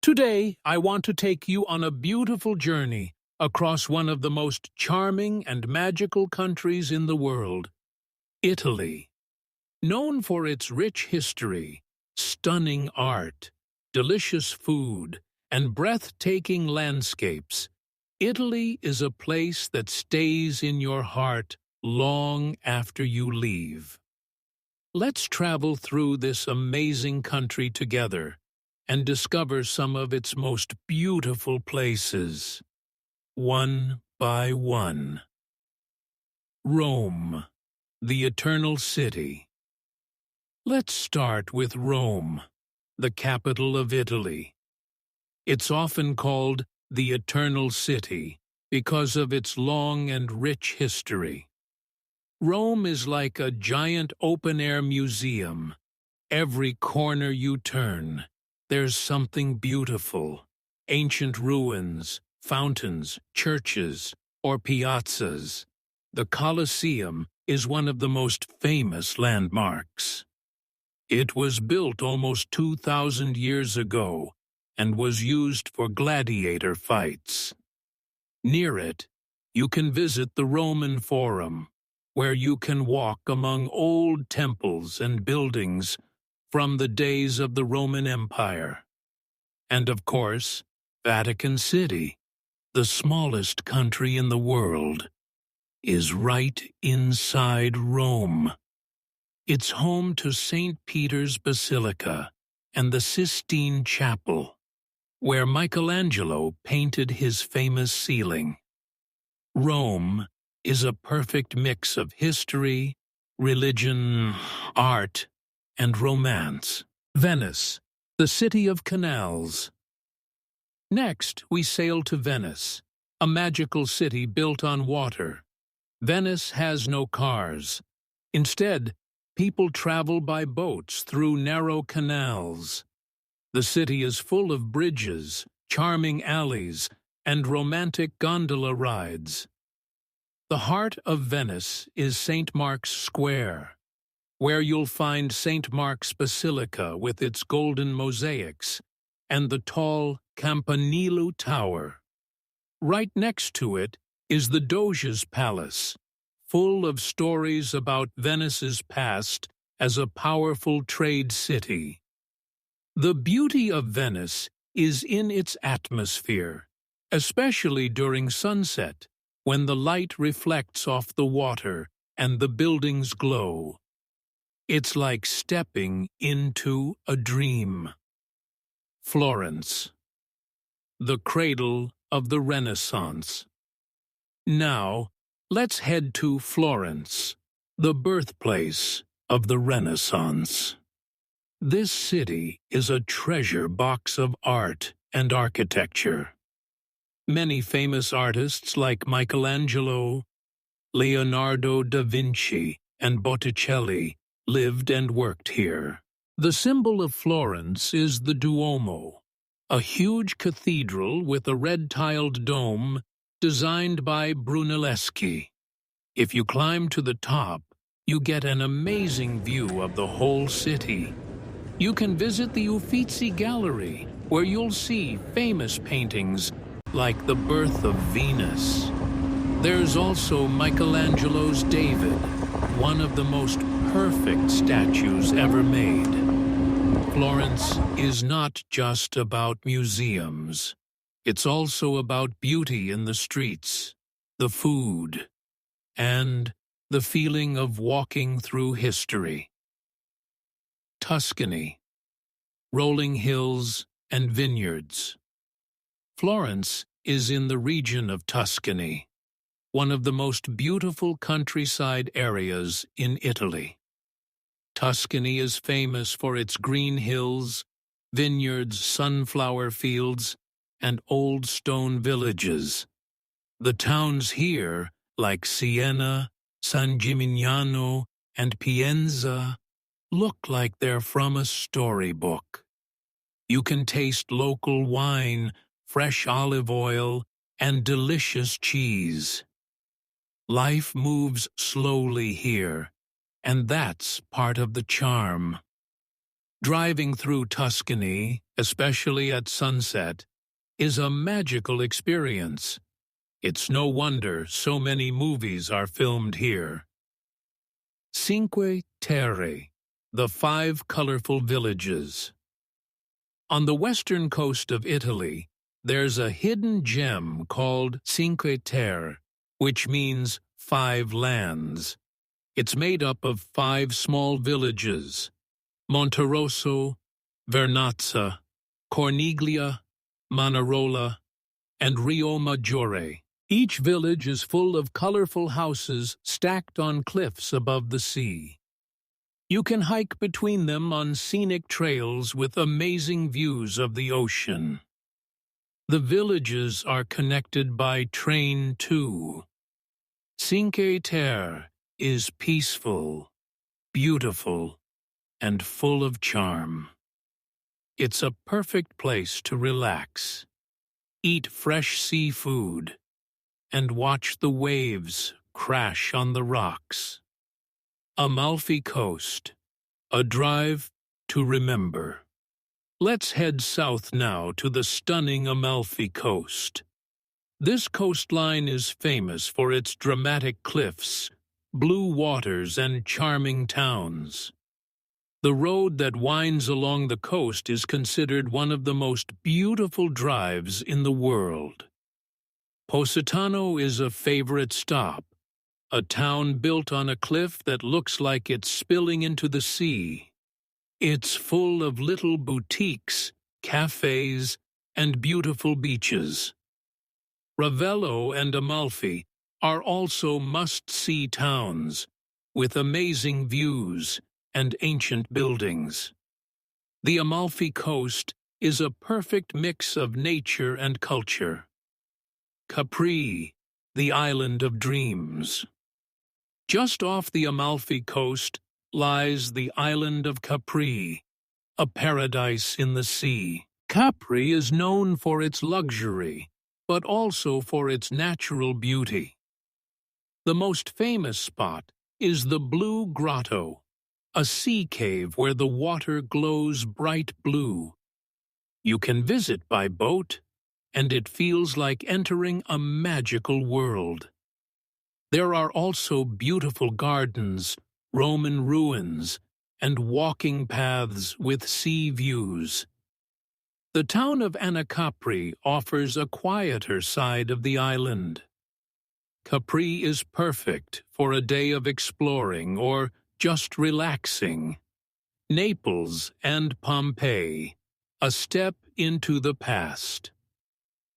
Today, I want to take you on a beautiful journey across one of the most charming and magical countries in the world, Italy. Known for its rich history, stunning art, delicious food, and breathtaking landscapes, Italy is a place that stays in your heart long after you leave. Let's travel through this amazing country together and discover some of its most beautiful places, one by one. Rome, the Eternal City. Let's start with Rome, the capital of Italy. It's often called the Eternal City because of its long and rich history. Rome is like a giant open-air museum. Every corner you turn, there's something beautiful. Ancient ruins, fountains, churches, or piazzas. The Colosseum is one of the most famous landmarks. It was built almost 2,000 years ago and was used for gladiator fights. Near it, you can visit the Roman Forum, where you can walk among old temples and buildings from the days of the Roman Empire. And of course, Vatican City, the smallest country in the world, is right inside Rome. It's home to St. Peter's Basilica and the Sistine Chapel, where Michelangelo painted his famous ceiling. Rome is a perfect mix of history, religion, art, and romance. Venice, the city of canals. Next, we sail to Venice, a magical city built on water. Venice has no cars. Instead, people travel by boats through narrow canals. The city is full of bridges, charming alleys, and romantic gondola rides. The heart of Venice is St. Mark's Square, where you'll find St. Mark's Basilica with its golden mosaics and the tall Campanile Tower. Right next to it is the Doge's Palace, full of stories about Venice's past as a powerful trade city. The beauty of Venice is in its atmosphere, especially during sunset, when the light reflects off the water and the buildings glow. It's like stepping into a dream. Florence, the cradle of the Renaissance. Now, let's head to Florence, the birthplace of the Renaissance. This city is a treasure box of art and architecture. Many famous artists like Michelangelo, Leonardo da Vinci, and Botticelli lived and worked here. The symbol of Florence is the Duomo, a huge cathedral with a red-tiled dome designed by Brunelleschi. If you climb to the top, you get an amazing view of the whole city. You can visit the Uffizi Gallery, where you'll see famous paintings like The Birth of Venus. There's also Michelangelo's David, one of the most perfect statues ever made. Florence is not just about museums. It's also about beauty in the streets, the food, and the feeling of walking through history. Tuscany, rolling hills and vineyards. Florence is in the region of Tuscany, one of the most beautiful countryside areas in Italy. Tuscany is famous for its green hills, vineyards, sunflower fields, and old stone villages. The towns here, like Siena, San Gimignano, and Pienza, look like they're from a storybook. You can taste local wine, fresh olive oil, and delicious cheese. Life moves slowly here, and that's part of the charm. Driving through Tuscany, especially at sunset, is a magical experience. It's no wonder so many movies are filmed here. Cinque Terre, the five colorful villages. On the western coast of Italy, there's a hidden gem called Cinque Terre, which means five lands. It's made up of five small villages: Monterosso, Vernazza, Corniglia, Manarola, and Rio Maggiore. Each village is full of colorful houses stacked on cliffs above the sea. You can hike between them on scenic trails with amazing views of the ocean. The villages are connected by train too. Cinque Terre is peaceful, beautiful, and full of charm. It's a perfect place to relax, eat fresh seafood, and watch the waves crash on the rocks. Amalfi Coast, a drive to remember. Let's head south now to the stunning Amalfi Coast. This coastline is famous for its dramatic cliffs, blue waters, and charming towns. The road that winds along the coast is considered one of the most beautiful drives in the world. Positano is a favorite stop, a town built on a cliff that looks like it's spilling into the sea. It's full of little boutiques, cafes, and beautiful beaches. Ravello and Amalfi are also must-see towns, with amazing views and ancient buildings. The Amalfi Coast is a perfect mix of nature and culture. Capri, the island of dreams. Just off the Amalfi Coast lies the island of Capri, a paradise in the sea. Capri is known for its luxury, but also for its natural beauty. The most famous spot is the Blue Grotto, a sea cave where the water glows bright blue. You can visit by boat, and it feels like entering a magical world. There are also beautiful gardens, Roman ruins, and walking paths with sea views. The town of Anacapri offers a quieter side of the island. Capri is perfect for a day of exploring or just relaxing. Naples and Pompeii, a step into the past.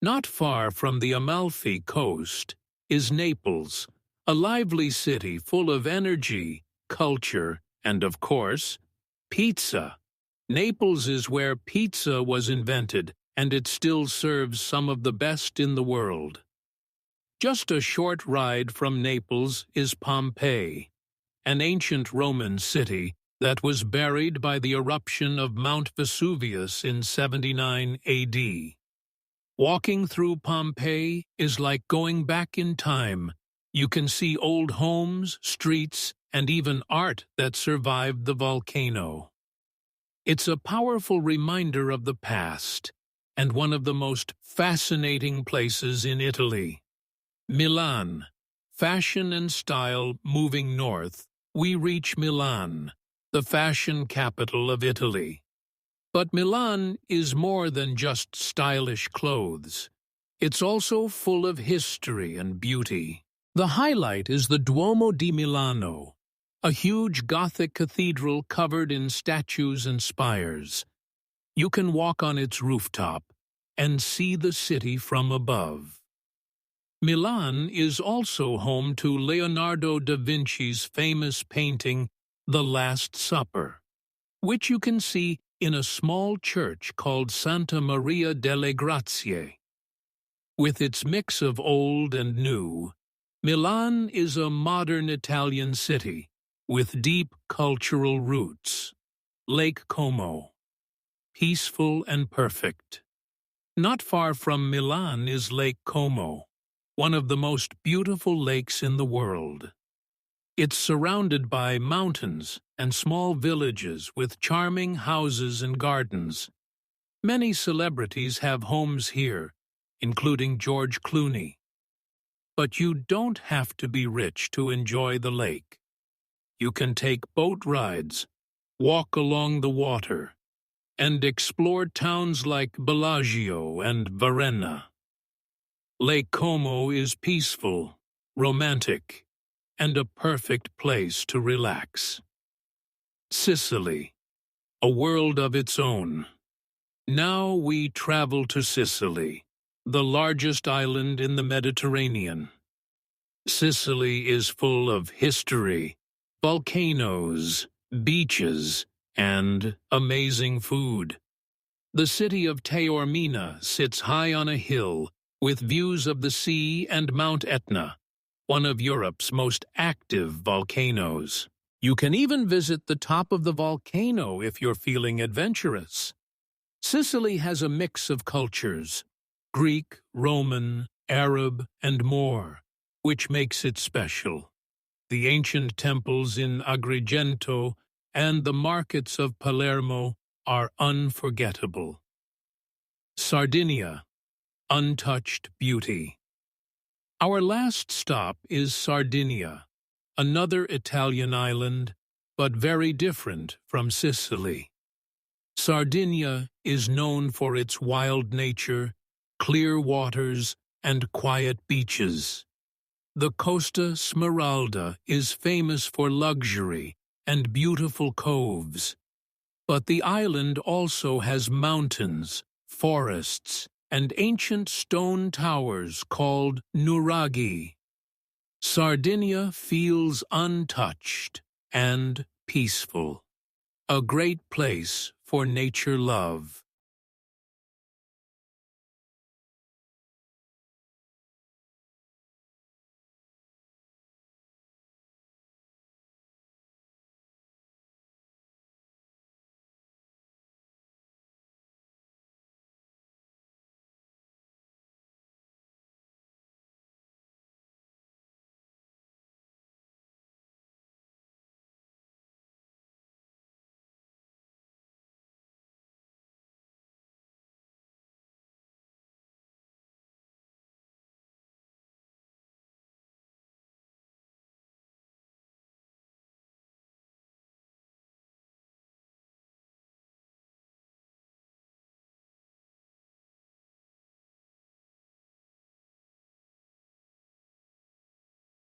Not far from the Amalfi Coast is Naples, a lively city full of energy, culture, and, of course, pizza. Naples is where pizza was invented, and it still serves some of the best in the world. Just a short ride from Naples is Pompeii, an ancient Roman city that was buried by the eruption of Mount Vesuvius in 79 AD. Walking through Pompeii is like going back in time. You can see old homes, streets, and even art that survived the volcano. It's a powerful reminder of the past, and one of the most fascinating places in Italy. Milan. Fashion and style moving north, we reach Milan, the fashion capital of Italy. But Milan is more than just stylish clothes. It's also full of history and beauty. The highlight is the Duomo di Milano, a huge Gothic cathedral covered in statues and spires. You can walk on its rooftop and see the city from above. Milan is also home to Leonardo da Vinci's famous painting, The Last Supper, which you can see in a small church called Santa Maria delle Grazie. With its mix of old and new, Milan is a modern Italian city with deep cultural roots. Lake Como, peaceful and perfect. Not far from Milan is Lake Como, one of the most beautiful lakes in the world. It's surrounded by mountains and small villages with charming houses and gardens. Many celebrities have homes here, including George Clooney. But you don't have to be rich to enjoy the lake. You can take boat rides, walk along the water, and explore towns like Bellagio and Varenna. Lake Como is peaceful, romantic, and a perfect place to relax. Sicily, a world of its own. Now we travel to Sicily, the largest island in the Mediterranean. Sicily is full of history, volcanoes, beaches, and amazing food. The city of Taormina sits high on a hill with views of the sea and Mount Etna, one of Europe's most active volcanoes. You can even visit the top of the volcano if you're feeling adventurous. Sicily has a mix of cultures, Greek, Roman, Arab, and more, which makes it special. The ancient temples in Agrigento and the markets of Palermo are unforgettable. Sardinia, untouched beauty. Our last stop is Sardinia, another Italian island, but very different from Sicily. Sardinia is known for its wild nature, clear waters, and quiet beaches. The Costa Smeralda is famous for luxury and beautiful coves, but the island also has mountains, forests, and ancient stone towers called nuraghi. Sardinia feels untouched and peaceful, a great place for nature love.